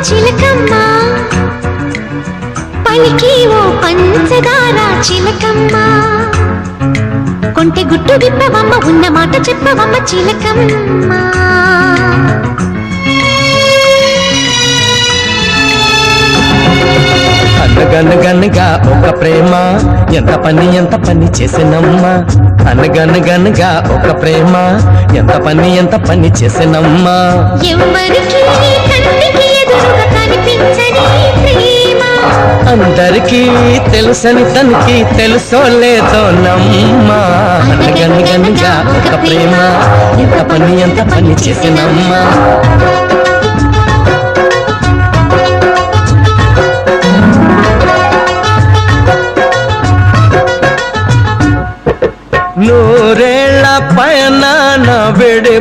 చిలకమ్మ పలికి ఓ పంచదార చిలకమ్మ కొంటె గుట్టు విప్పవమ్మ ఉన్న మాట చెప్పవమ్మ చిలకమ్మ అనగనగనగా ఒక ప్రేమ ఎంత పని చేసినమ్మా అనగనగనగా ఒక ప్రేమ ఎంత పని చేసినమ్మా ఎవరికి కంటికి ఎదురుగా కనిపించని ప్రేమ అందరికీ తెలుసని తనకి తెలుసో లేదో నమ్మా అనగనగనగా ఒక ప్రేమ ఎంత పని చేసినమ్మా నూరేళ్ల పయనాన విడి